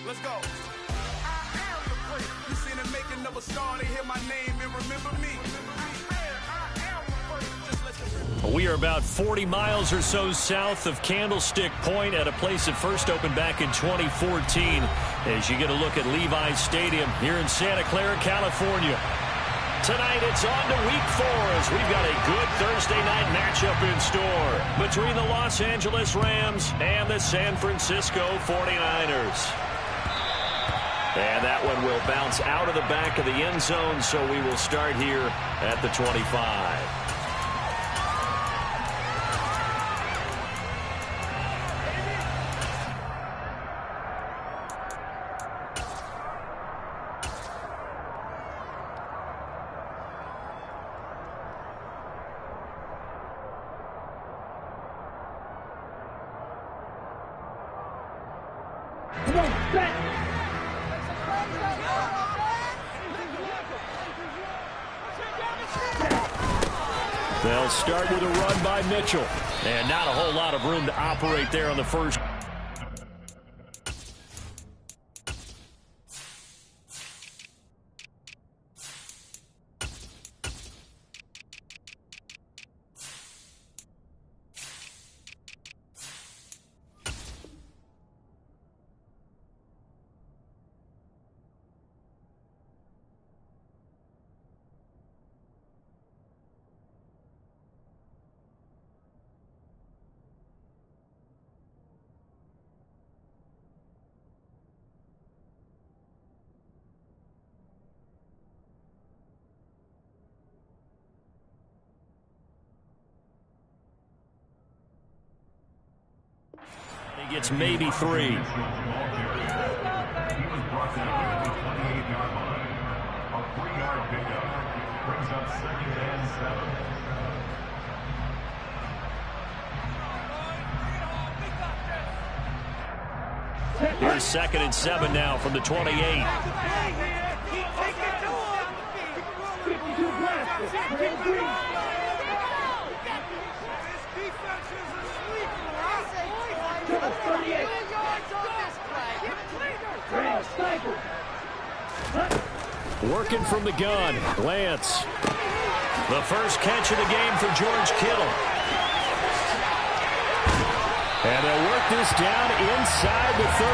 Let's go. I am the place. You seen the making of a star, they hear my name and remember me. We are about 40 miles or so south of Candlestick Point at a place that first opened back in 2014 as you get a look at Levi's Stadium here in Santa Clara, California. Tonight it's on to week 4 as we've got a good Thursday night matchup in store between the Los Angeles Rams and the San Francisco 49ers. And that one will bounce out of the back of the end zone, so we will start here at the 25. They'll start with a run by Mitchell. And not a whole lot of room to operate there on the first. He gets maybe 3. Here's 2nd and 7 now from the 28. Working from the gun, Lance. The first catch of the game for George Kittle. And they'll work this down inside the 30.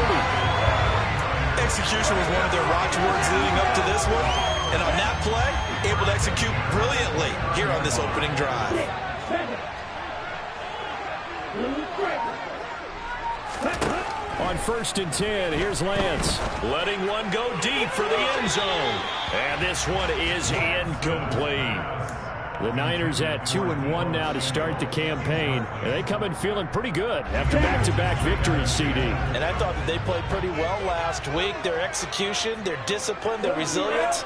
Execution was one of their watchwords leading up to this one. And on that play, able to execute brilliantly here on this opening drive. On 1st and 10, here's Lance. Letting one go deep for the end zone. And this one is incomplete. The Niners at 2-1 now to start the campaign. And they come in feeling pretty good after back-to-back victories, CD. And I thought that they played pretty well last week. Their execution, their discipline, their resilience,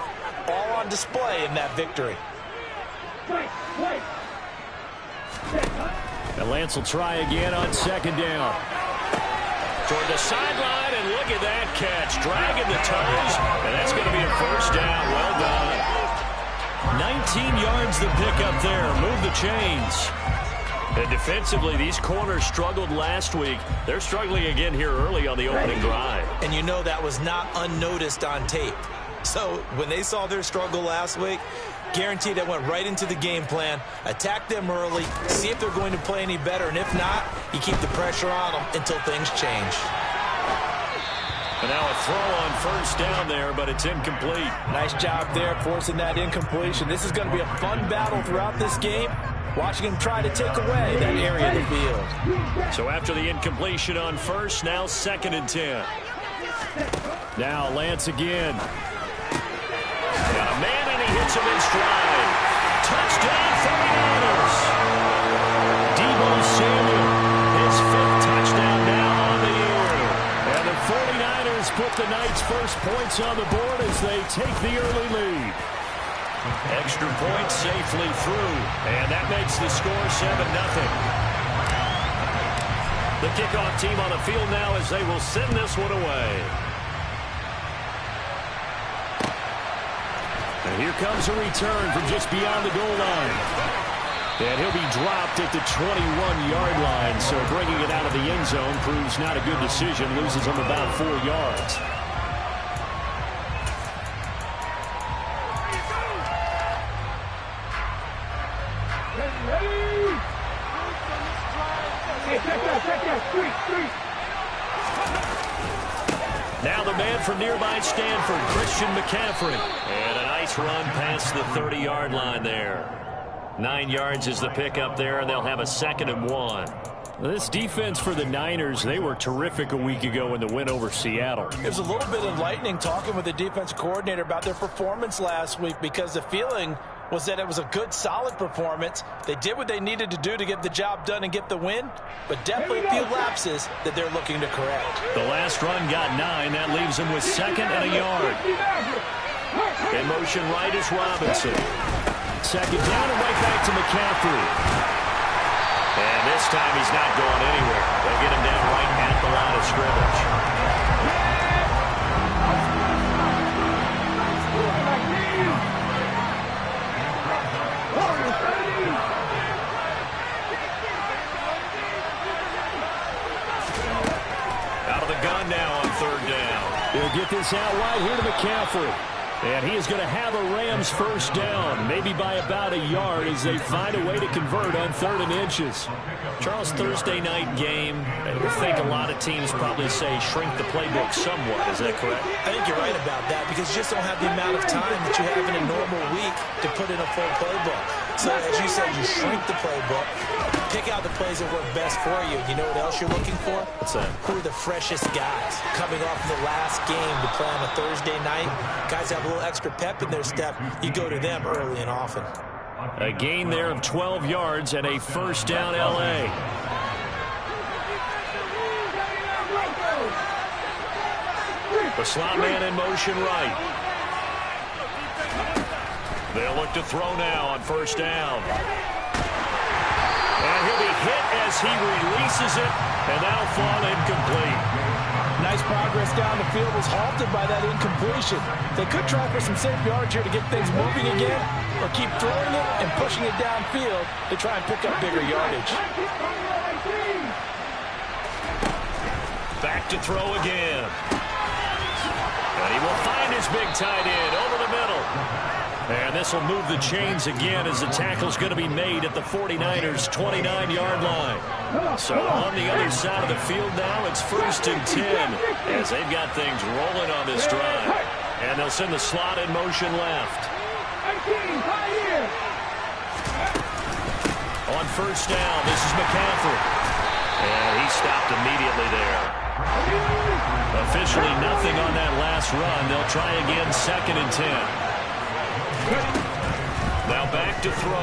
all on display in that victory. And Lance will try again on 2nd down. Toward the sideline, and look at that catch. Dragging the toes, and that's going to be a 1st down. Well done. 19 yards the pick up there. Move the chains. And defensively, these corners struggled last week. They're struggling again here early on the opening drive. And you know that was not unnoticed on tape. So when they saw their struggle last week, guaranteed that went right into the game plan. Attack them early, see if they're going to play any better, and if not, you keep the pressure on them until things change. And now a throw on 1st down there, but it's incomplete. Nice job there forcing that incompletion. This is going to be a fun battle throughout this game, watching him try to take away that area of the field. So after the incompletion on 1st, now 2nd and 10. Now Lance again. Got a man, and he hits him in stride. Touchdown 49ers. Deebo Samuel, his 5th touchdown now on the year. And the 49ers put the Knights' first points on the board as they take the early lead. Extra point safely through, and that makes the score 7-0. The kickoff team on the field now as they will send this one away. And here comes a return from just beyond the goal line. And he'll be dropped at the 21-yard line, so bringing it out of the end zone proves not a good decision, loses him about 4 yards. Now the man from nearby Stanford, Christian McCaffrey. And a nice run past the 30-yard line there. 9 yards is the pickup there, and they'll have a 2nd and 1. This defense for the Niners, they were terrific a week ago in the win over Seattle. It was a little bit enlightening talking with the defense coordinator about their performance last week, because the feeling was that it was a good, solid performance. They did what they needed to do to get the job done and get the win, but definitely a few lapses that they're looking to correct. The last run got 9. That leaves them with 2nd and a yard. In motion right is Robinson. 2nd down and right back to McCaffrey. And this time he's not going anywhere. They'll get him down right at the line of scrimmage. Out of the gun now on 3rd down. They'll get this out wide here to McCaffrey. And he is going to have a Rams 1st down, maybe by about a yard, as they find a way to convert on 3rd and inches. Charles, Thursday night game, I think a lot of teams probably say shrink the playbook somewhat. Is that correct? I think you're right about that, because you just don't have the amount of time that you have in a normal week to put in a full playbook. So, as you said, you shrink the playbook, pick out the plays that work best for you. You know what else you're looking for? What's that? Who are the freshest guys coming off the last game to play on a Thursday night? Guys have a little extra pep in their step. You go to them early and often. A gain there of 12 yards and a 1st down L.A. The slot man in motion right. They'll look to throw now on 1st down. And he'll be hit as he releases it, and that'll fall incomplete. Nice progress down the field was halted by that incompletion. They could try for some safe yards here to get things moving again, or keep throwing it and pushing it downfield to try and pick up bigger yardage. Back to throw again. And he will find his big tight end over the middle. And this will move the chains again as the tackle's going to be made at the 49ers' 29-yard line. So on the other side of the field now, it's 1st and 10 as they've got things rolling on this drive. And they'll send the slot in motion left. On 1st down, this is McCaffrey. And he stopped immediately there. Officially nothing on that last run. They'll try again, 2nd and 10. Now back to throw.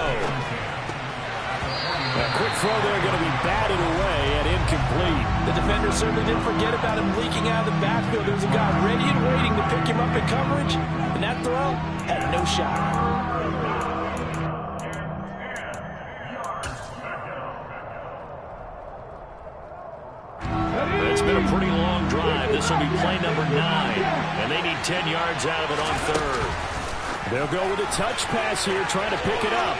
A quick throw there going to be batted away and incomplete. The defender certainly didn't forget about him leaking out of the backfield. There was a guy ready and waiting to pick him up in coverage, and that throw had no shot. It's been a pretty long drive. This will be play number 9, and they need 10 yards out of it on 3rd. They'll go with a touch pass here, trying to pick it up.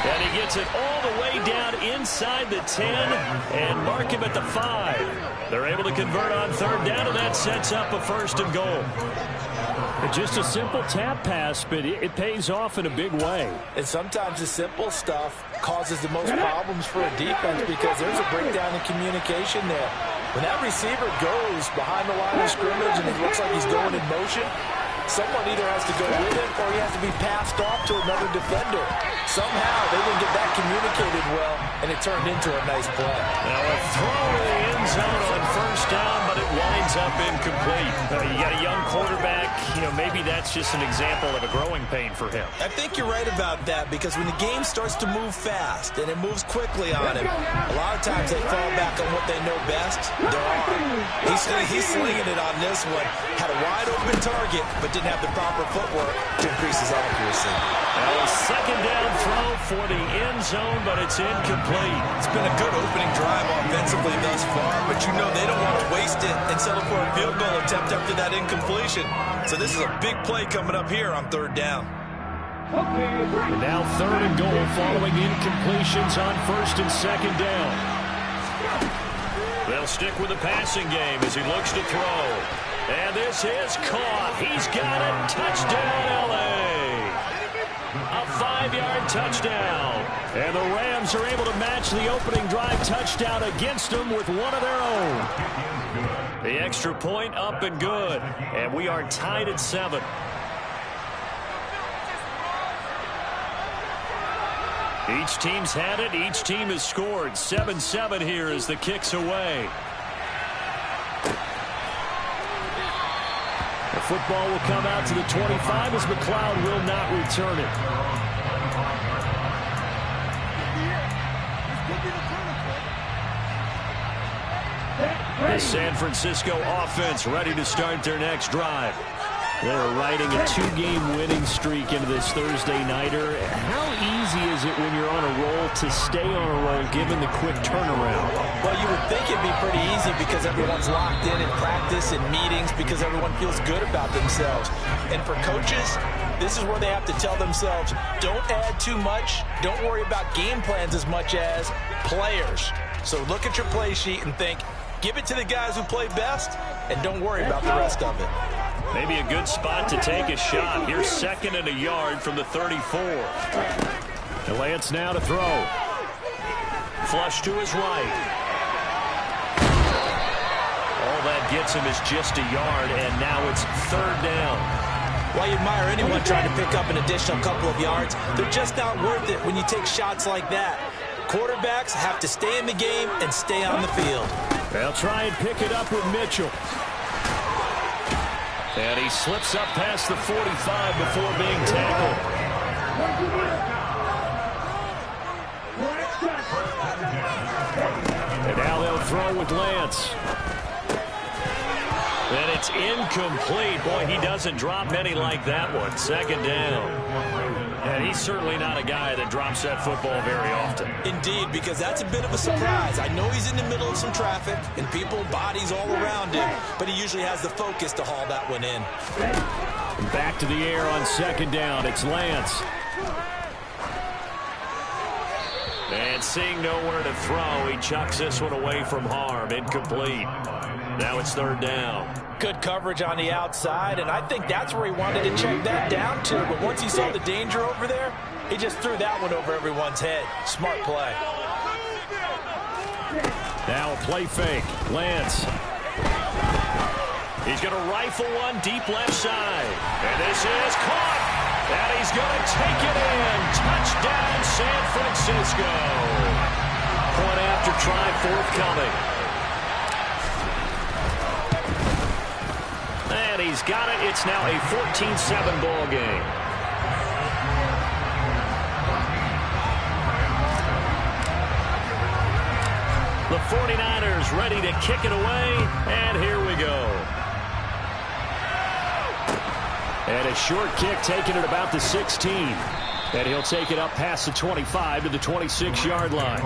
And he gets it all the way down inside the 10 and mark him at the 5. They're able to convert on 3rd down, and that sets up a 1st and goal. Just a simple tap pass, but it pays off in a big way. And sometimes the simple stuff causes the most problems for a defense, because there's a breakdown in communication there. When that receiver goes behind the line of scrimmage and it looks like he's going in motion, someone either has to go with him or he has to be passed off to another defender. Somehow they didn't get that communicated well, and it turned into a nice play. Now a throw in the end zone on 1st down, but it winds up incomplete. You got a young quarterback. Maybe that's just an example of a growing pain for him. I think you're right about that, because when the game starts to move fast and it moves quickly on him, a lot of times they fall back on what they know best, their arm. He's slinging it on this one. Had a wide open target, but didn't have the proper footwork to increase his accuracy. Now a 2nd down throw for the end zone, but it's incomplete. It's been a good opening drive offensively thus far, but they don't want to waste it and settle for a field goal attempt after that incompletion. So this is a big play coming up here on 3rd down. And now 3rd and goal following incompletions on 1st and 2nd down. They'll stick with the passing game as he looks to throw. And this is caught. He's got it. Touchdown, L.A. A 5-yard touchdown. And the Rams are able to match the opening drive touchdown against them with one of their own. The extra point up and good. And we are tied at 7. Each team's had it. Each team has scored. 7-7 here as the kick's away. The football will come out to the 25 as McLeod will not return it. The San Francisco offense ready to start their next drive. They're riding a 2-game winning streak into this Thursday nighter. How easy is it when you're on a roll to stay on a roll given the quick turnaround? Well, you would think it'd be pretty easy because everyone's locked in practice and meetings because everyone feels good about themselves. And for coaches, this is where they have to tell themselves, don't add too much. Don't worry about game plans as much as players. So look at your play sheet and think, give it to the guys who play best, and don't worry about the rest of it. Maybe a good spot to take a shot. Here's 2nd and a yard from the 34. And Lance now to throw. Flush to his right. All that gets him is just a yard, and now it's 3rd down. While you admire anyone trying to pick up an additional couple of yards, they're just not worth it when you take shots like that. Quarterbacks have to stay in the game and stay on the field. They'll try and pick it up with Mitchell. And he slips up past the 45 before being tackled. And now they'll throw with Lance. And it's incomplete. Boy, he doesn't drop many like that one. 2nd down. And he's certainly not a guy that drops that football very often. Indeed, because that's a bit of a surprise. I know he's in the middle of some traffic and people, bodies all around him, but he usually has the focus to haul that one in. And back to the air on 2nd down. It's Lance. And seeing nowhere to throw, he chucks this one away from harm. Incomplete. Now it's 3rd down. Good coverage on the outside, and I think that's where he wanted to check that down to. But once he saw the danger over there, he just threw that one over everyone's head. Smart play. Now a play fake. Lance. He's going to rifle one deep left side. And this is caught. And he's going to take it in. Touchdown, San Francisco. Point after try forthcoming. And he's got it. It's now a 14-7 ball game. The 49ers ready to kick it away. And here we go. And a short kick taken at about the 16. And he'll take it up past the 25 to the 26-yard line.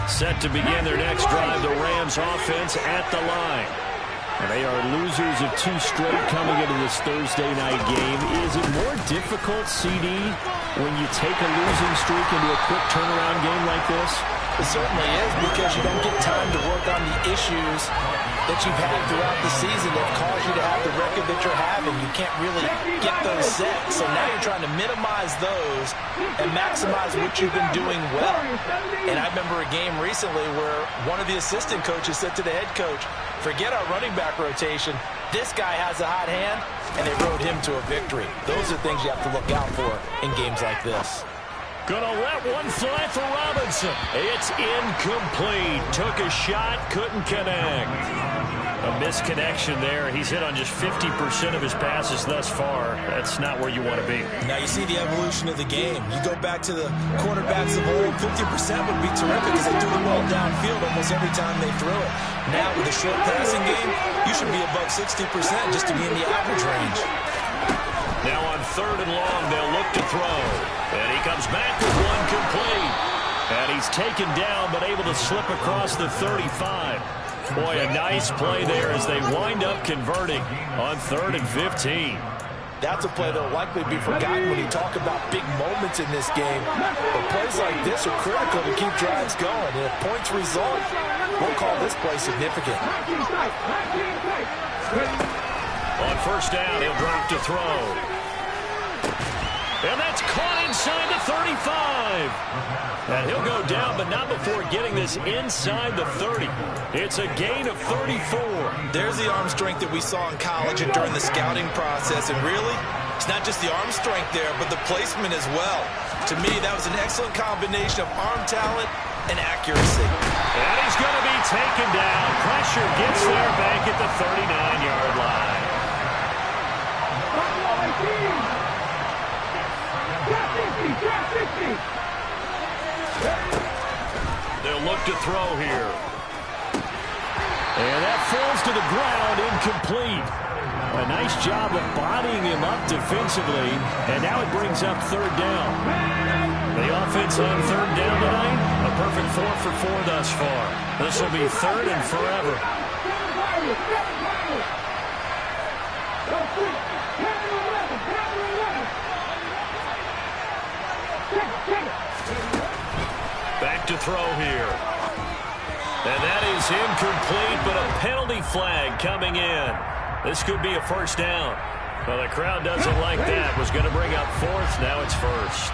Set to begin their next drive, the Rams offense at the line. And they are losers of 2 straight coming into this Thursday night game. Is it more difficult, CD, when you take a losing streak into a quick turnaround game like this? It certainly is, because you don't get time to work on the issues that you've had throughout the season that caused you to have the record that you're having. You can't really get those set. So now you're trying to minimize those and maximize what you've been doing well. And I remember a game recently where one of the assistant coaches said to the head coach, forget our running back rotation. This guy has a hot hand, and they rode him to a victory. Those are things you have to look out for in games like this. Gonna let one fly for Robinson. It's incomplete. Took a shot, couldn't connect. A misconnection there. He's hit on just 50% of his passes thus far. That's not where you want to be. Now you see the evolution of the game. You go back to the quarterbacks of old, 50% would be terrific because they threw the ball downfield almost every time they threw it. Now with a short passing game, you should be above 60% just to be in the average range. Now on 3rd and long, they'll look to throw. And he comes back with one complete. And he's taken down, but able to slip across the 35. Boy, a nice play there as they wind up converting on 3rd and 15. That's a play that will likely be forgotten when you talk about big moments in this game. But plays like this are critical to keep drives going. And if points result, we'll call this play significant. On first down, he'll drop to throw. And that's caught inside the 35. And he'll go down, but not before getting this inside the 30. It's a gain of 34. There's the arm strength that we saw in college and during the scouting process. And really, it's not just the arm strength there, but the placement as well. To me, that was an excellent combination of arm talent and accuracy. And he's going to be taken down. Pressure gets there back at the 39-yard line. They'll look to throw here. And that falls to the ground, incomplete. A nice job of bodying him up defensively, and now it brings up third down. The offense on third down tonight, a perfect 4 for 4 thus far. This will be third and forever. Back to throw here. And that is incomplete, but a penalty flag coming in. This could be a first down. Well, the crowd doesn't like that. Was going to bring up fourth. Now it's first.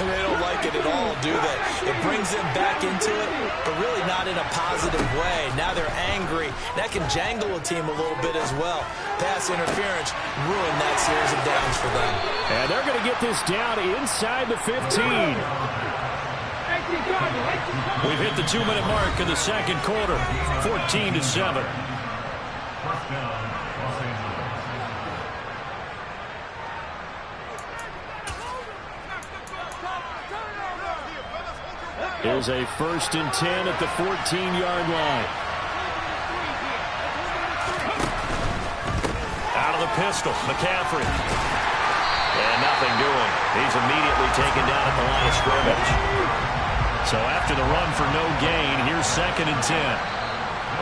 They don't like it at all, do they? It brings them back into it, but really not in a positive way. Now they're angry. That can jangle a team a little bit as well. Pass interference ruined that series of downs for them. And they're going to get this down inside the 15. We've hit the 2-minute mark in the second quarter. 14-7. Here's a 1st and 10 at the 14-yard line. Out of the pistol, McCaffrey. And nothing doing. He's immediately taken down at the line of scrimmage. So after the run for no gain, here's 2nd and 10.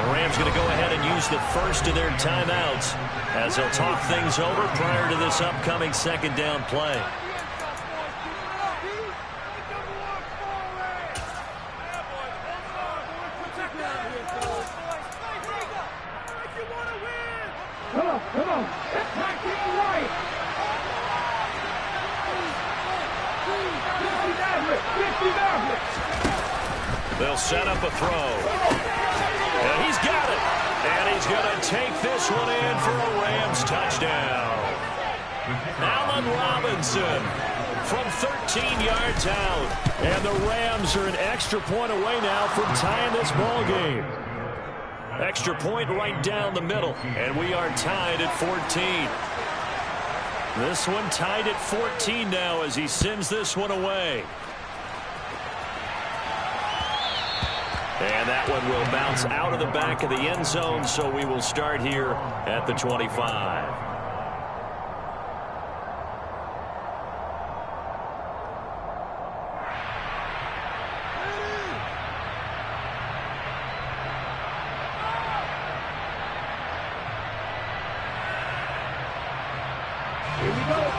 The Rams going to go ahead and use the first of their timeouts as they'll talk things over prior to this upcoming 2nd down play. Come on. Back to your right. They'll set up a throw. And he's got it. And he's going to take this one in for a Rams touchdown. Allen Robinson from 13 yards out. And the Rams are an extra point away now from tying this ball game. Extra point right down the middle. And we are tied at 14. This one tied at 14 now as he sends this one away. And that one will bounce out of the back of the end zone, so we will start here at the 25.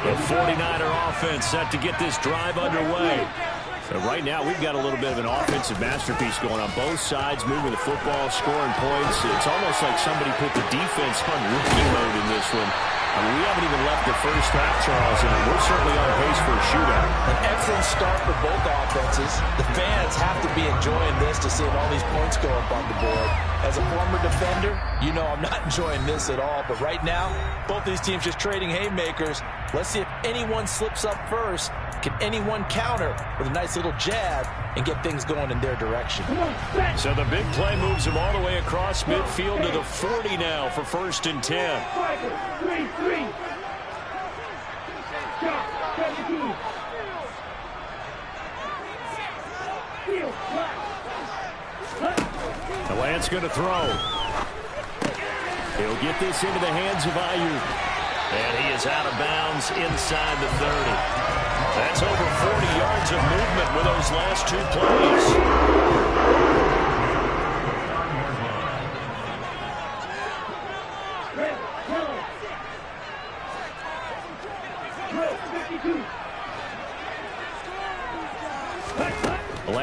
The 49er offense set to get this drive underway. And right now, we've got a little bit of an offensive masterpiece going on both sides, moving the football, scoring points. It's almost like somebody put the defense on rookie mode in this one. I mean, we haven't even left the first half, Charles, and we're certainly on pace for a shootout. An excellent start for both offenses. The fans have to be enjoying this to seeing all these points go up on the board. As a former defender, you know I'm not enjoying this at all. But right now, both these teams just trading haymakers. Let's see if anyone slips up first. Can anyone counter with a nice little jab and get things going in their direction? So the big play moves him all the way across midfield to the 40 now for 1st and 10. The Lance going to throw. He'll get this into the hands of Ayuk. And he is out of bounds inside the 30. That's over 40 yards of movement with those last two plays.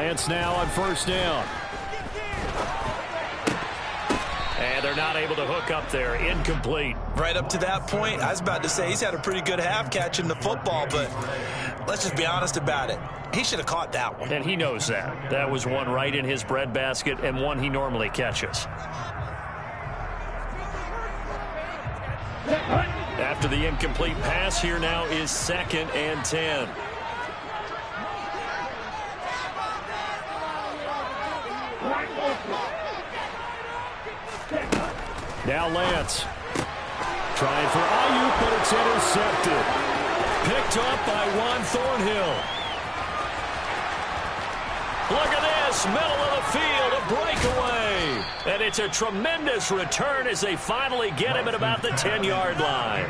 Lance now on first down. And they're not able to hook up there. Incomplete. Right up to that point, I was about to say he's had a pretty good half catching the football, but let's just be honest about it. He should have caught that one. And he knows that. That was one right in his breadbasket and one he normally catches. After the incomplete pass, here now is 2nd and 10. Now Lance. Trying for Ayuk, but it's intercepted. Picked up by Juan Thornhill. Look at this, middle of the field, a breakaway. And it's a tremendous return as they finally get him at about the 10-yard line.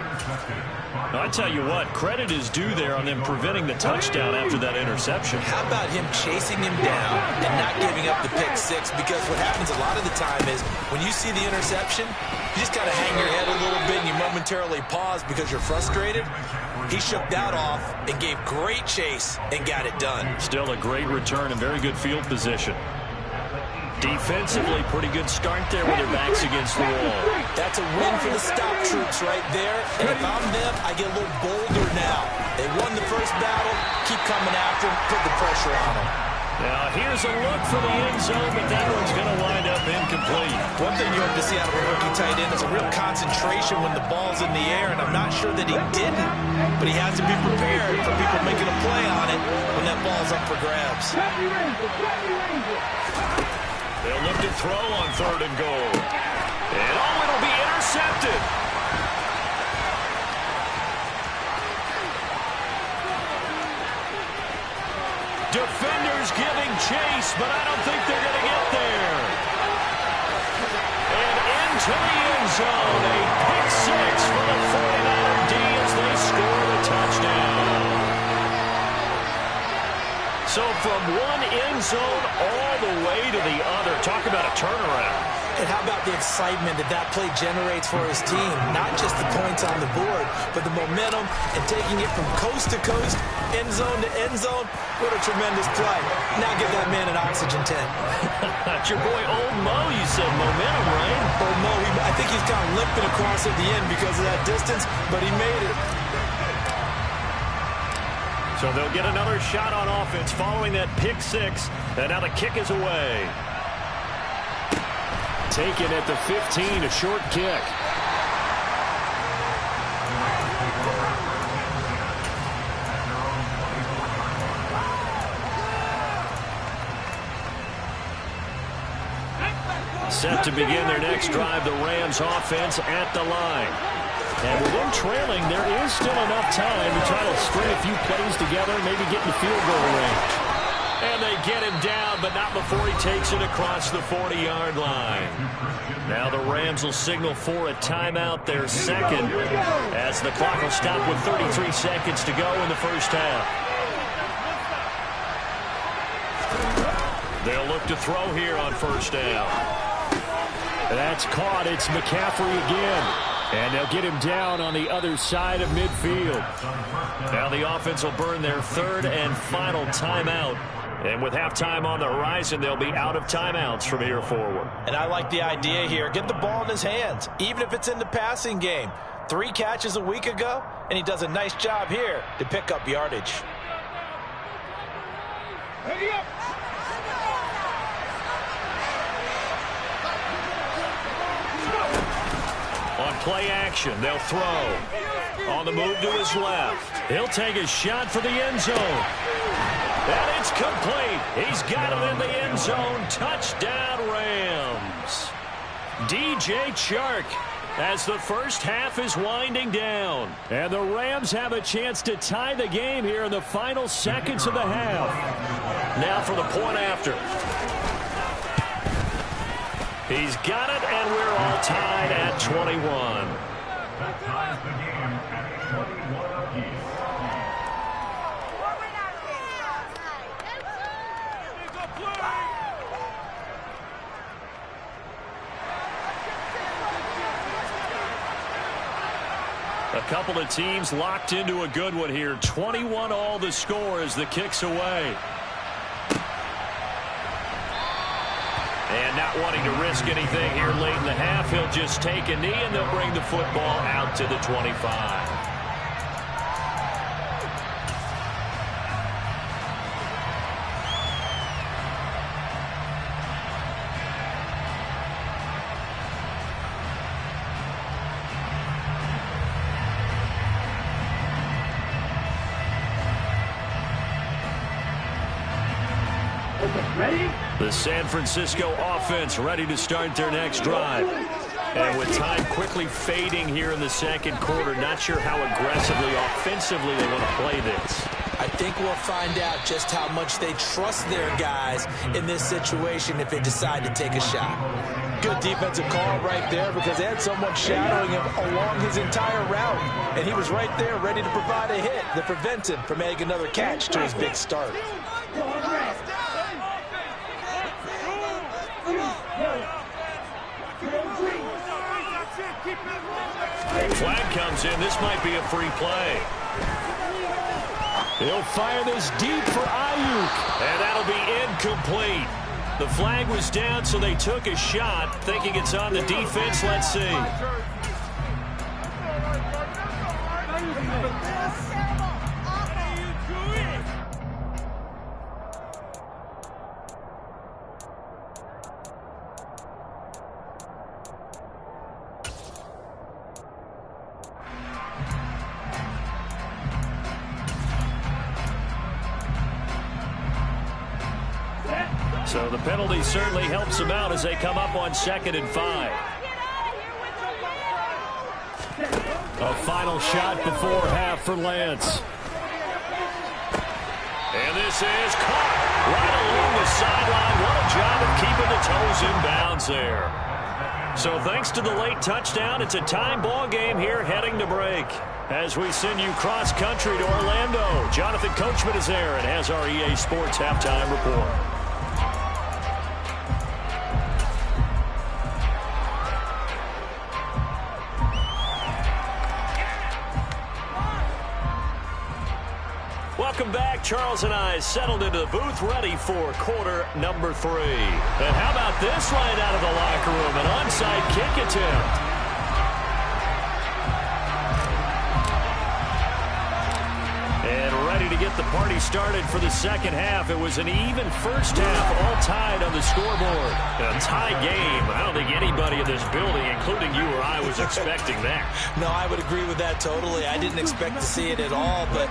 Now, I tell you what, credit is due there on them preventing the touchdown after that interception. How about him chasing him down and not giving up the pick six? Because what happens a lot of the time is when you see the interception, you just kind of hang your head a little bit and you momentarily pause because you're frustrated. He shook that off and gave great chase and got it done. Still a great return and very good field position. Defensively, pretty good start there with their backs against the wall. That's a win for the stop troops right there. And if I'm them, I get a little bolder now. They won the first battle. Keep coming after them. Put the pressure on them. Now, here's a look for the end zone, but that one's going to wind up incomplete. One thing you have to see out of a rookie tight end is a real concentration when the ball's in the air, and I'm not sure that he didn't, but he has to be prepared for people making a play on it when that ball's up for grabs. They'll look to throw on 3rd and goal. And it'll be intercepted. Defenders giving chase, but I don't think they're going to get there. And into the end zone, a pick six for the 49er D as they score the touchdown. So from one end zone all the way to the other. Talk about a turnaround. And how about the excitement that that play generates for his team? Not just the points on the board, but the momentum and taking it from coast to coast, end zone to end zone. What a tremendous play. Now give that man an oxygen tent. That's your boy Old Mo. You said momentum, right? Old Mo, I think he's kind of limping across at the end because of that distance, but he made it. So they'll get another shot on offense following that pick six. And now the kick is away. Taken at the 15, a short kick. Set to begin their next drive, the Rams offense at the line. And with them trailing, there is still enough time to try to string a few plays together, maybe get in the field goal range. And they get him down, but not before he takes it across the 40-yard line. Now the Rams will signal for a timeout, their second, as the clock will stop with 33 seconds to go in the first half. They'll look to throw here on first down. That's caught. It's McCaffrey again. And they'll get him down on the other side of midfield. Now the offense will burn their third and final timeout. And with halftime on the horizon, they'll be out of timeouts from here forward. And I like the idea here. Get the ball in his hands, even if it's in the passing game. 3 catches a week ago, and he does a nice job here to pick up yardage. On play action, they'll throw. On the move to his left. He'll take a shot for the end zone. And it's complete. He's got it in the end zone. Touchdown, Rams. DJ Chark as the first half is winding down. And the Rams have a chance to tie the game here in the final seconds of the half. Now for the point after. He's got it, and we're all tied at 21. A couple of teams locked into a good one here. 21 all the score as the kick's away. And not wanting to risk anything here late in the half, he'll just take a knee, and they'll bring the football out to the 25. The San Francisco offense ready to start their next drive. And with time quickly fading here in the second quarter, not sure how aggressively, offensively they want to play this. I think we'll find out just how much they trust their guys in this situation if they decide to take a shot. Good defensive call right there because they had someone shadowing him along his entire route. And he was right there ready to provide a hit that prevents him from adding another catch to his big start. Flag comes in. This might be a free play. He'll fire this deep for Ayuk. And that'll be incomplete. The flag was down, so they took a shot, thinking it's on the defense. Let's see. So the penalty certainly helps them out as they come up on 2nd and 5. A final shot before half for Lance. And this is caught right along the sideline. What a job of keeping the toes in bounds there. So thanks to the late touchdown, it's a time ball game here heading to break. As we send you cross-country to Orlando, Jonathan Coachman is there and has our EA Sports halftime report. Welcome back. Charles and I settled into the booth ready for quarter number 3. And how about this right out of the locker room? An onside kick attempt. And ready to get the party started for the second half. It was an even first half, all tied on the scoreboard. A tie game. I don't think anybody in this building, including you or I, was expecting that. No, I would agree with that totally. I didn't expect to see it at all, but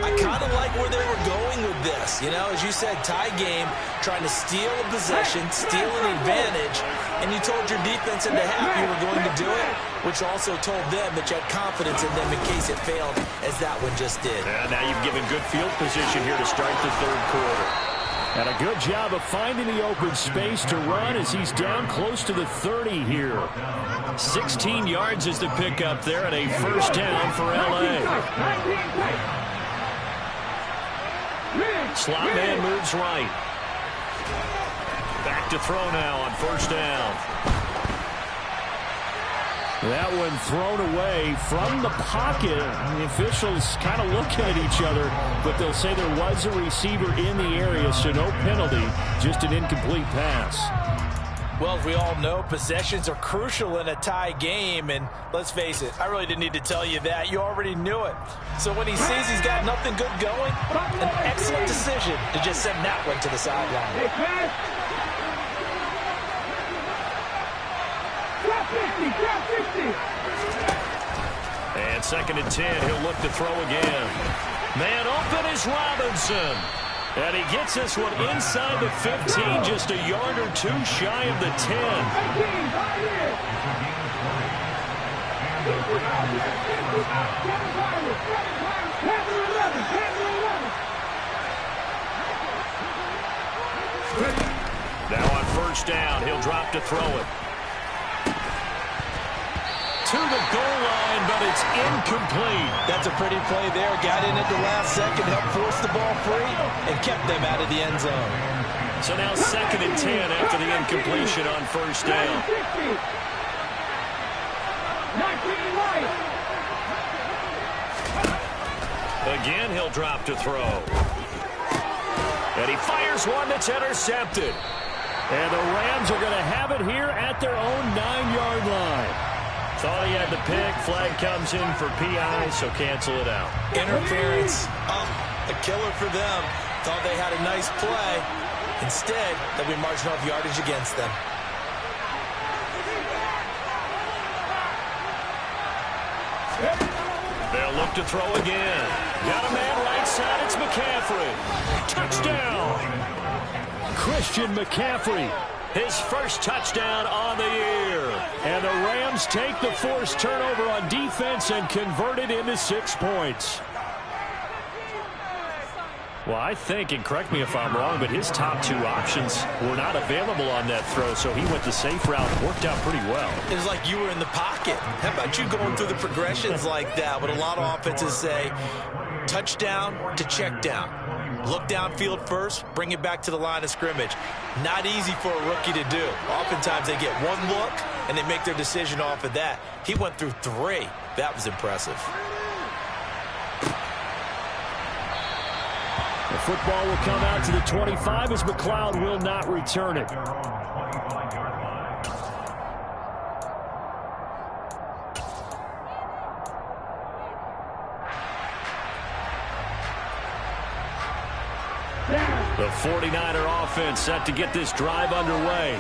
I kind of like where they were going with this. You know, as you said, tie game, trying to steal a possession, steal an advantage, and you told your defense in the half you were going to do it, which also told them that you had confidence in them in case it failed, as that one just did. And now you've given good field position here to start the third quarter. And a good job of finding the open space to run as he's down close to the 30 here. 16 yards is the pickup there and a first down for L.A. Slot man moves right. Back to throw now on first down. That one thrown away from the pocket. The officials kind of looking at each other, but they'll say there was a receiver in the area, so no penalty, just an incomplete pass. Well, as we all know, possessions are crucial in a tie game, and let's face it, I really didn't need to tell you that. You already knew it. So when he sees he's got nothing good going, an excellent decision to just send that one to the sideline. And 2nd and 10, he'll look to throw again. Man open is Robinson. And he gets this one inside the 15, just a yard or two shy of the 10. Now on first down, he'll drop to throw it. To the goal line, but it's incomplete. That's a pretty play there. Got in at the last second, helped force the ball free, and kept them out of the end zone. So now 2nd and 10 after the incompletion on first down. Again, he'll drop to throw. And he fires one that's intercepted. And the Rams are going to have it here at their own 9-yard line. Thought he had the pick. Flag comes in for PI, so cancel it out. Interference. Oh, a killer for them. Thought they had a nice play. Instead, they'll be marching off yardage against them. They'll look to throw again. Got a man right side. It's McCaffrey. Touchdown. Christian McCaffrey. His first touchdown on the year. And the Rams take the forced turnover on defense and convert it into 6 points. Well, I think, and correct me if I'm wrong, but his top 2 options were not available on that throw, so he went the safe route. Worked out pretty well. It was like you were in the pocket. How about you going through the progressions like that? What a lot of offenses say, touchdown to check down. Look downfield first, bring it back to the line of scrimmage. Not easy for a rookie to do. Oftentimes they get one look, and they make their decision off of that. He went through 3. That was impressive. The football will come out to the 25 as McLeod will not return it. The 49er offense set to get this drive underway.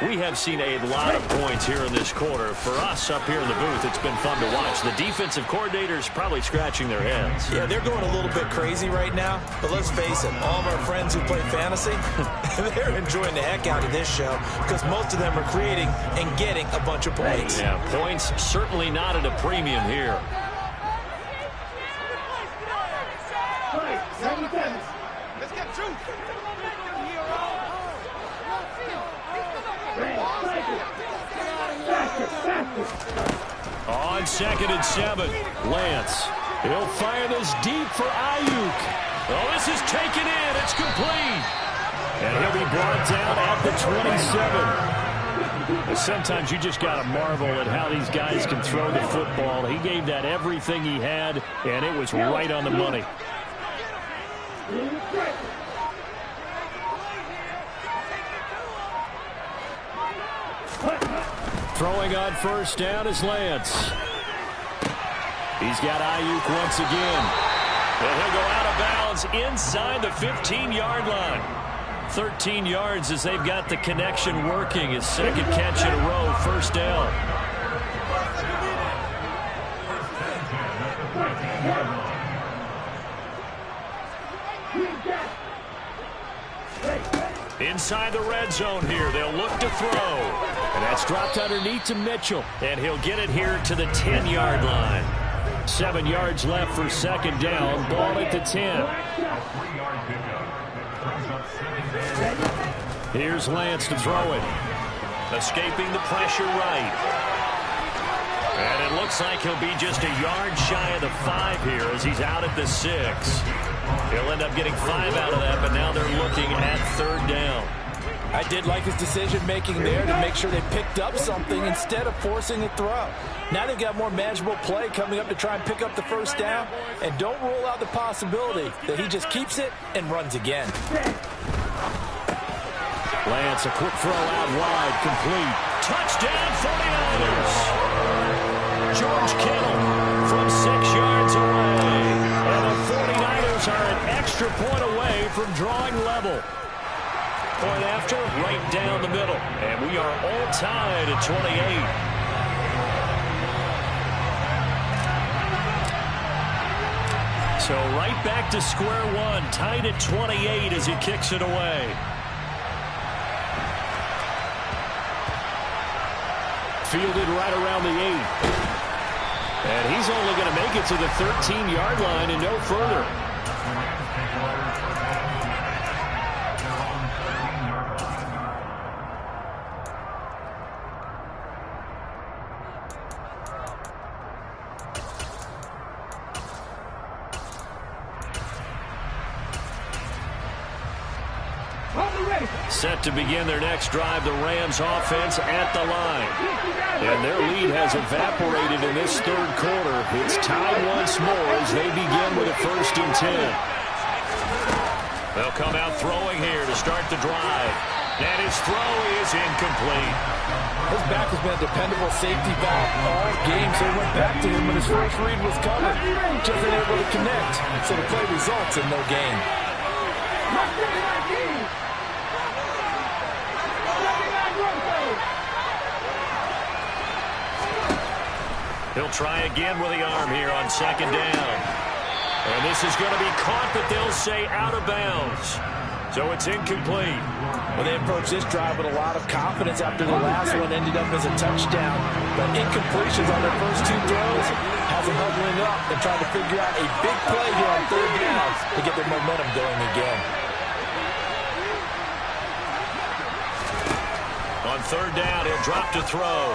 We have seen a lot of points here in this quarter. For us up here in the booth, it's been fun to watch. The defensive coordinators probably scratching their heads. Yeah, they're going a little bit crazy right now. But let's face it, all of our friends who play fantasy, they're enjoying the heck out of this show because most of them are creating and getting a bunch of points. Yeah, points certainly not at a premium here. Let's get two. On 2nd and 7, Lance. He'll fire this deep for Ayuk. Oh, this is taken in. It's complete. And he'll be brought down at the 27. Sometimes you just got to marvel at how these guys can throw the football. He gave that everything he had, and it was right on the money. Throwing on first down is Lance. He's got Ayuk once again. And he'll go out of bounds inside the 15-yard line. 13 yards as they've got the connection working. His second catch in a row, first down. Inside the red zone here. They'll look to throw. And that's dropped underneath to Mitchell. And he'll get it here to the 10-yard line. 7 yards left for second down. Ball at the 10. Here's Lance to throw it. Escaping the pressure right. And it looks like he'll be just a yard shy of the 5 here as he's out at the 6. He'll end up getting 5 out of that, but now they're looking at third down. I did like his decision-making there to make sure they picked up something instead of forcing a throw. Now they've got more manageable play coming up to try and pick up the first down, and don't rule out the possibility that he just keeps it and runs again. Lance, a quick throw out wide, complete. Touchdown 49ers! George Kittle from 6 yards away. And the 49ers are an extra point away from drawing level. Point after, right down the middle. And we are all tied at 28. So right back to square one, tied at 28 as he kicks it away. Fielded right around the 8. And he's only going to make it to the 13-yard line and no further. Set to begin their next drive, the Rams offense at the line. And their lead has evaporated in this third quarter. It's tied once more as they begin with a 1st and 10. They'll come out throwing here to start the drive. And his throw is incomplete. His back has been a dependable safety valve all game, so he went back to him when his first read was covered. Just unable to connect, so the play results in no gain. He'll try again with the arm here on second down. And this is going to be caught, but they'll say out of bounds. So it's incomplete. Well, they approached this drive with a lot of confidence after the last one ended up as a touchdown. But incompletions on their first two throws has them huddling up and trying to figure out a big play here on third down to get their momentum going again. On third down, he'll drop to throw.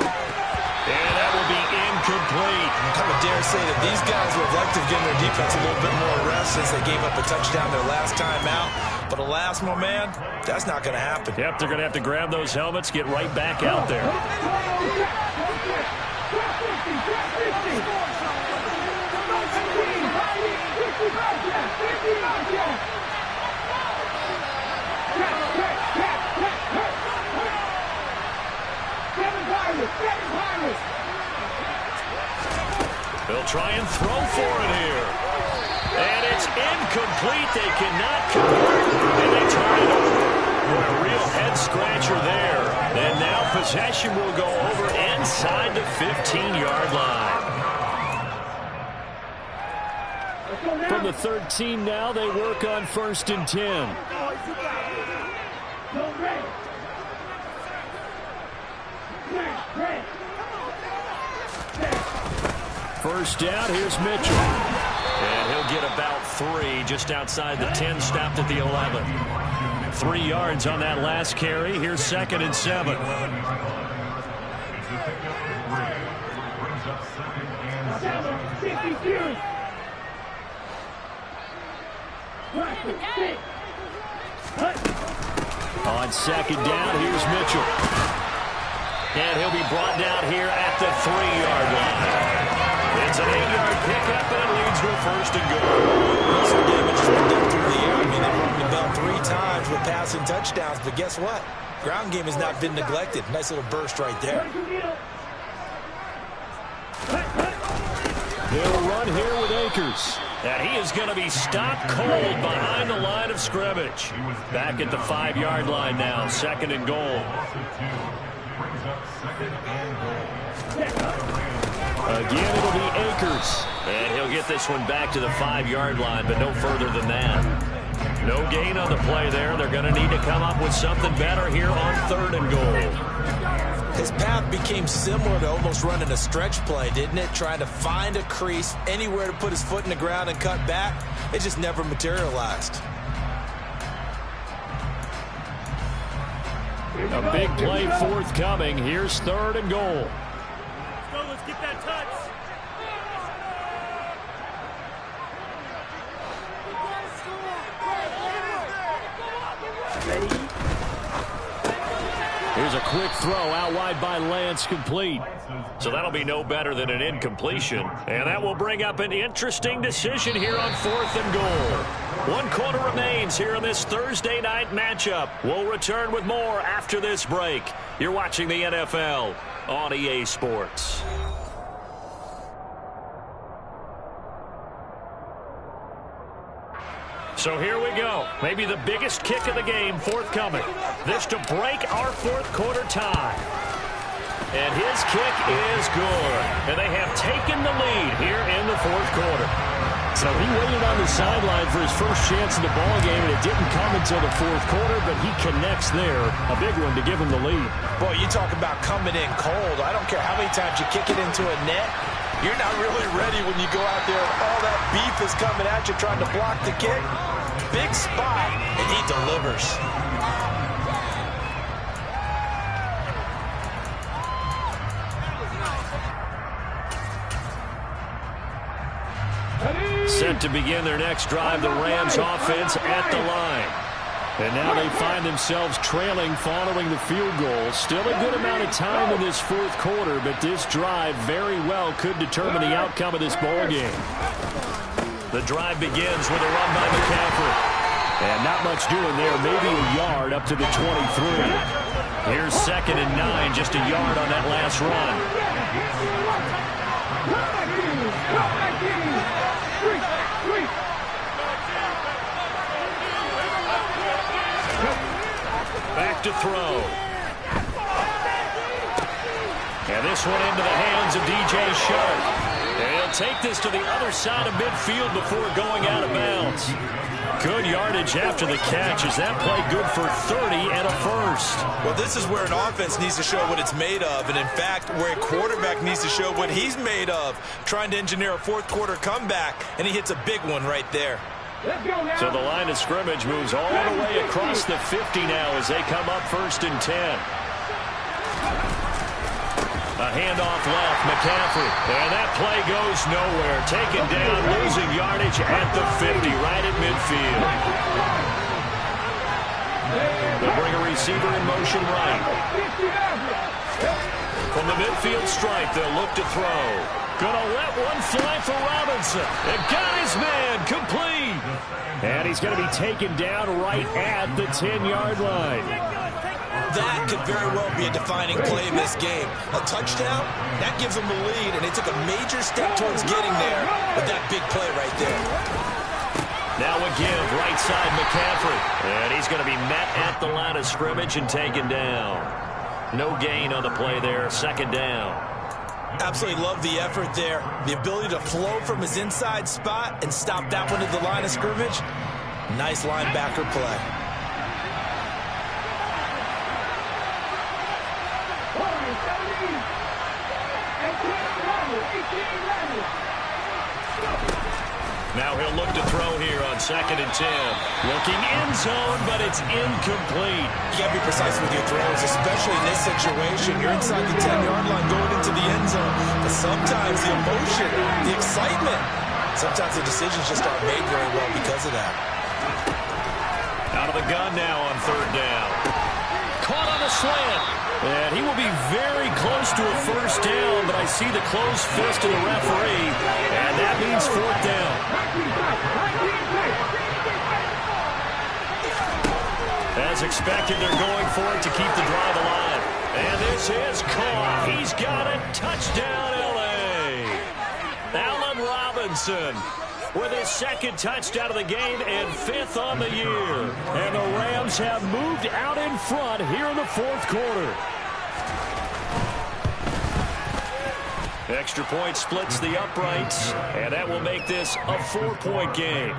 And that will be incomplete. I would dare say that these guys would have liked to have given their defense a little bit more rest since they gave up a touchdown their last time out. But alas, my man, that's not going to happen. Yep, they're going to have to grab those helmets, get right back out there. They'll try and throw for it here. And it's incomplete. They cannot convert. And they turn it over. Boy, a real head-scratcher there. And now possession will go over inside the 15-yard line. From the 13 now, they work on 1st and 10. First down, here's Mitchell. And he'll get about 3 just outside the 10, stopped at the 11. 3 yards on that last carry. Here's 2nd and 7. On 2nd down, here's Mitchell. And he'll be brought down here at the 3-yard line. It's an 8-yard pickup, and it leads to a 1st and goal. Most of the damage has been done through the air. I mean, they've rung the bell 3 times with passing touchdowns, but guess what? Ground game has not been neglected. Nice little burst right there. They'll run here with Akers. And he is going to be stopped cold behind the line of scrimmage. Back at the 5-yard line now, 2nd and goal. Again, it'll be Akers. And he'll get this one back to the 5-yard line, but no further than that. No gain on the play there. They're going to need to come up with something better here on 3rd and goal. His path became similar to almost running a stretch play, didn't it? Trying to find a crease, anywhere to put his foot in the ground and cut back. It just never materialized. A big play forthcoming. Here's 3rd and goal. Let's get that touch. Here's a quick throw out wide by Lance, complete. So that'll be no better than an incompletion. And that will bring up an interesting decision here on 4th and goal. 1 quarter remains here in this Thursday night matchup. We'll return with more after this break. You're watching the NFL on EA Sports. So here we go. Maybe the biggest kick of the game forthcoming. This to break our 4th quarter tie. And his kick is good. And they have taken the lead here in the 4th quarter. So he waited on the sideline for his first chance in the ballgame, and it didn't come until the 4th quarter, but he connects there. A big one to give him the lead. Boy, you talk about coming in cold. I don't care how many times you kick it into a net. You're not really ready when you go out there and all that beef is coming at you trying to block the kick. Big spot, and he delivers. Set to begin their next drive, the Rams offense at the line. And now they find themselves trailing following the field goal. Still a good amount of time in this 4th quarter, but this drive very well could determine the outcome of this ball game. The drive begins with a run by McCaffrey. And not much doing there, maybe a yard up to the 23. Here's 2nd and 9, just a yard on that last run. Back to throw. And this one into the hands of DJ Shark. And he'll take this to the other side of midfield before going out of bounds. Good yardage after the catch. Is that play good for 30 and a first? Well, this is where an offense needs to show what it's made of. And, in fact, where a quarterback needs to show what he's made of. Trying to engineer a fourth-quarter comeback, and he hits a big one right there. So the line of scrimmage moves all the way across the 50 now as they come up 1st and 10. A handoff left, McCaffrey. And that play goes nowhere. Taken down, losing yardage at the 50, right at midfield. They'll bring a receiver in motion right. From the midfield stripe, they'll look to throw. Gonna let one fly for Robinson. And got his man, complete. And he's going to be taken down right at the 10-yard line. That could very well be a defining play in this game. A touchdown, that gives them the lead, and they took a major step towards getting there with that big play right there. Now a give, right side McCaffrey. And he's going to be met at the line of scrimmage and taken down. No gain on the play there, 2nd down. Absolutely love the effort there. The ability to flow from his inside spot and stop that one at the line of scrimmage. Nice linebacker play. Now he'll look to throw here on 2nd and 10. Looking end zone, but it's incomplete. You got to be precise with your throws, especially in this situation. You're inside the 10-yard line going into the end zone. But sometimes the emotion, the excitement, sometimes the decisions just aren't made very well because of that. Out of the gun now on 3rd down. Caught on a slant. And he will be very close to a first down, but I see the closed fist of the referee, and that means 4th down. As expected, they're going for it to keep the drive alive. And this is caught. He's got it. Touchdown, L.A. Allen Robinson with his 2nd touchdown of the game and 5th on the year. And the Rams have moved out in front here in the 4th quarter. Extra point splits the uprights, and that will make this a 4-point game.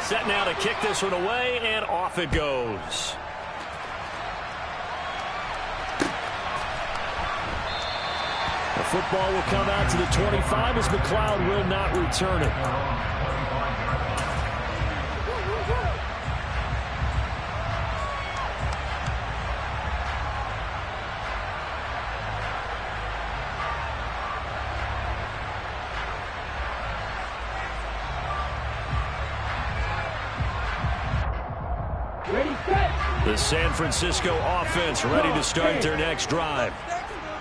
Set now to kick this one away, and off it goes. The football will come out to the 25 as McLeod will not return it. The San Francisco offense ready to start their next drive.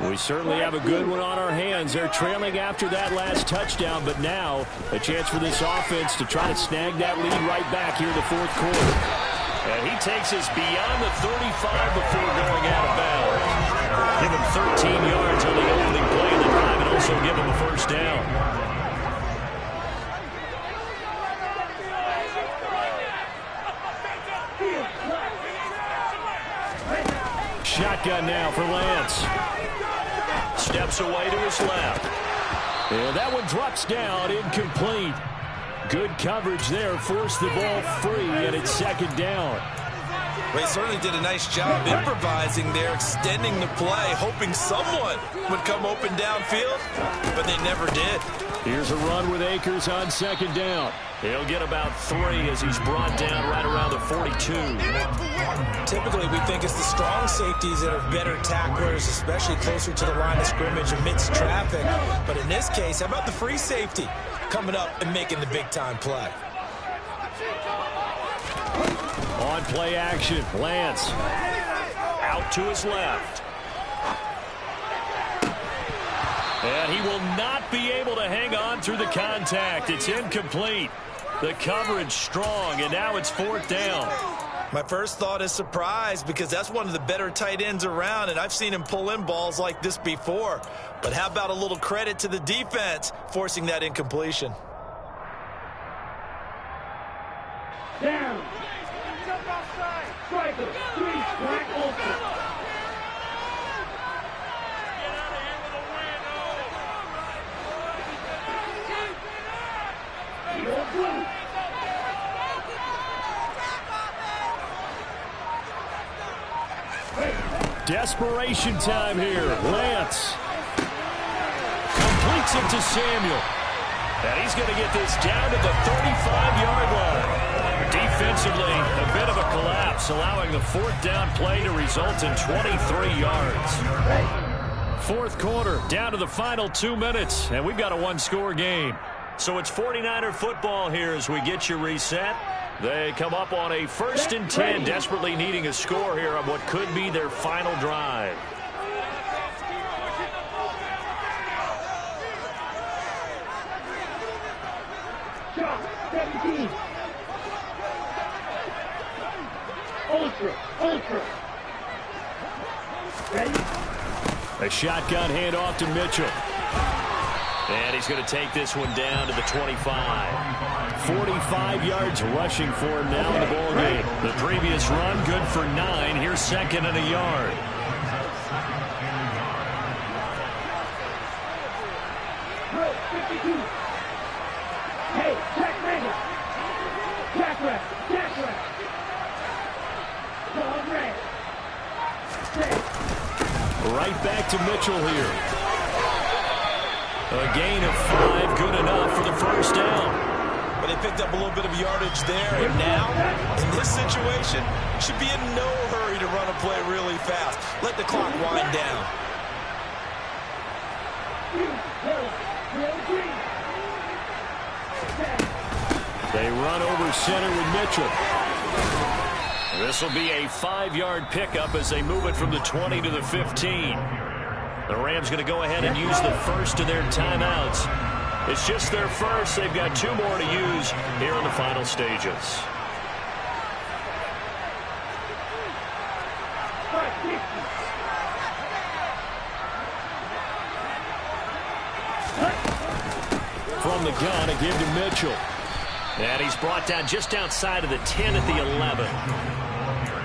We certainly have a good one on our hands. They're trailing after that last touchdown, but now a chance for this offense to try to snag that lead right back here in the 4th quarter. And he takes us beyond the 35 before going out of bounds. Give him 13 yards on the opening play of the drive and also give him a first down. Shotgun now for Lance. Steps away to his left. And that one drops down, incomplete. Good coverage there, forced the ball free, and it's 2nd down. Well, he certainly did a nice job improvising there, extending the play, hoping someone would come open downfield, but they never did. Here's a run with Akers on 2nd down. He'll get about 3 as he's brought down right around the 42. Typically, we think it's the strong safeties that are better tacklers, especially closer to the line of scrimmage amidst traffic. But in this case, how about the free safety coming up and making the big-time play? On play action, Lance. Out to his left. And he will not be able to hang on through the contact. It's incomplete. The coverage strong, and now it's 4th down. My first thought is surprise, because that's one of the better tight ends around, and I've seen him pull in balls like this before. But how about a little credit to the defense forcing that incompletion? Down. Jump outside. Striker. 3. Black ultra. Get out of here with a win. You're blue. Desperation time here. Lance completes it to Samuel. And he's going to get this down to the 35-yard line. Defensively, a bit of a collapse, allowing the 4th down play to result in 23 yards. 4th quarter, down to the final 2 minutes, and we've got a one-score game. So it's 49er football here as we get you reset. They come up on a 1st and 10, desperately needing a score here on what could be their final drive. Shot. 17. Ultra. Ready? A shotgun handoff to Mitchell. And he's going to take this one down to the 25. 45 yards rushing for him now in the ball game. The previous run, good for 9. Here's 2nd and a yard. Right, 52. Hey, check ready. Check right. Dog red. Right back to Mitchell here. A gain of 5, good enough for the 1st down. But they picked up a little bit of yardage there, and now, in this situation, should be in no hurry to run a play really fast. Let the clock wind down. They run over center with Mitchell. This will be a 5-yard pickup as they move it from the 20 to the 15. The Rams going to go ahead and use the first of their timeouts. It's just their first. They've got 2 more to use here in the final stages. From the gun, a give to Mitchell. And he's brought down just outside of the 10 at the 11.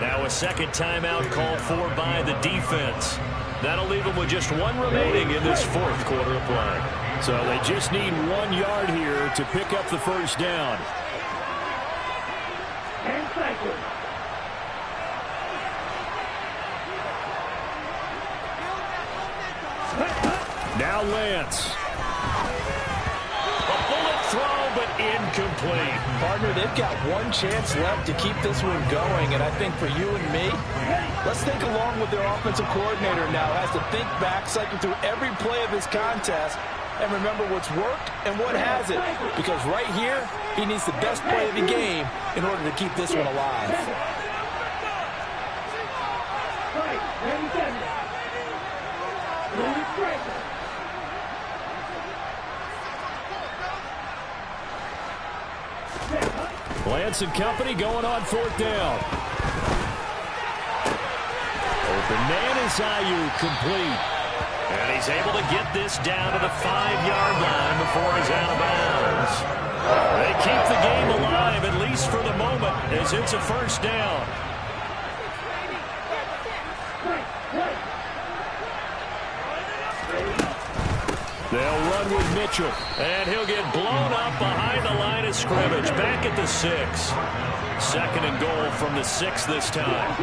Now a 2nd timeout called for by the defense. That'll leave them with just 1 remaining in this 4th quarter of play. So they just need 1 yard here to pick up the 1st down. And cycle. Now Lance. A bullet throw, but incomplete. Partner, they've got 1 chance left to keep this one going, and I think for you and me, let's think along with their offensive coordinator now. Has to think back, cycle through every play of this contest, and remember what's worked and what hasn't. Because right here, he needs the best play of the game in order to keep this one alive. Lance and company going on 4th down. Open man is Ayuk, complete. And he's able to get this down to the 5-yard line before he's out of bounds. They keep the game alive, at least for the moment, as it's a 1st down. They'll run with Mitchell. And he'll get blown up behind the line of scrimmage. Back at the 6. 2nd and goal from the 6 this time.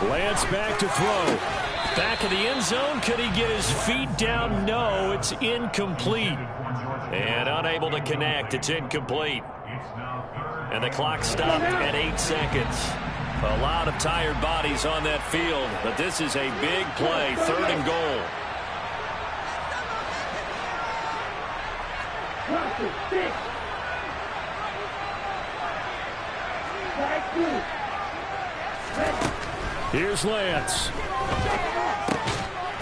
Lance back to throw. Back of the end zone. Could he get his feet down? No, it's incomplete. And unable to connect. It's incomplete. And the clock stopped at 8 seconds. A lot of tired bodies on that field, but this is a big play, 3rd and goal. Closer, 6. Strike 2. Ready. Here's Lance.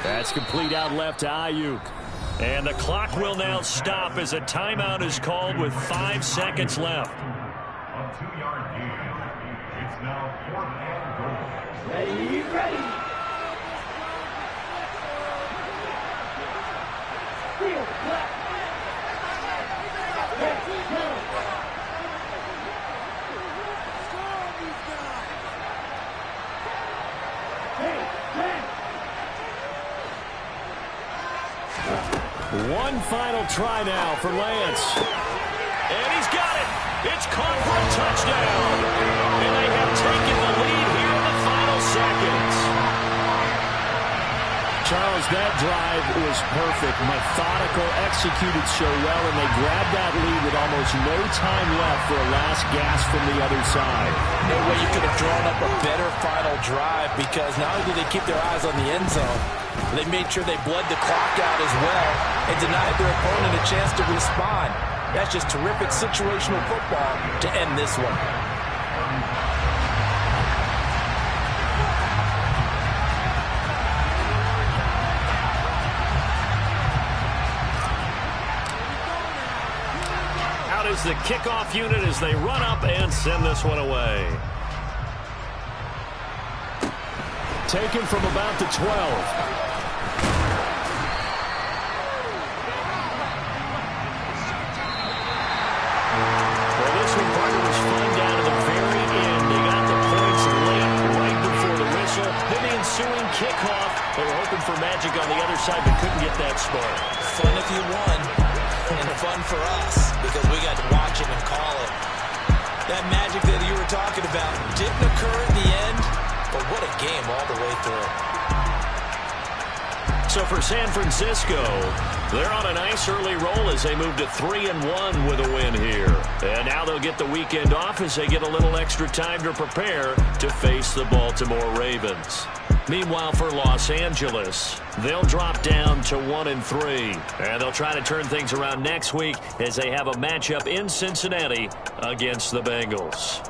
That's complete out left to Ayuk. And the clock will now stop as a timeout is called with 5 seconds left. On 2-yard gain. It's now 4th and goal. Ready, ready. Field, left. Ready, go. Hey, man. One final try now for Lance. And he's got it. It's caught for a touchdown. And they have taken the lead here in the final seconds. Charles, that drive was perfect. Methodical, executed so well, and they grabbed that lead with almost no time left for a last gasp from the other side. No way you could have drawn up a better final drive, because not only did they keep their eyes on the end zone, they made sure they bled the clock out as well and denied their opponent a chance to respond. That's just terrific situational football to end this one. Out is the kickoff unit as they run up and send this one away. Taken from about the 12. Kickoff. They were hoping for magic on the other side, but couldn't get that spark. Fun if you won, and fun for us, because we got to watch it and call it. That magic that you were talking about didn't occur at the end, but what a game all the way through. So for San Francisco, they're on a nice early roll as they move to 3-1 with a win here. And now they'll get the weekend off as they get a little extra time to prepare to face the Baltimore Ravens. Meanwhile, for Los Angeles, they'll drop down to 1-3. And they'll try to turn things around next week as they have a matchup in Cincinnati against the Bengals.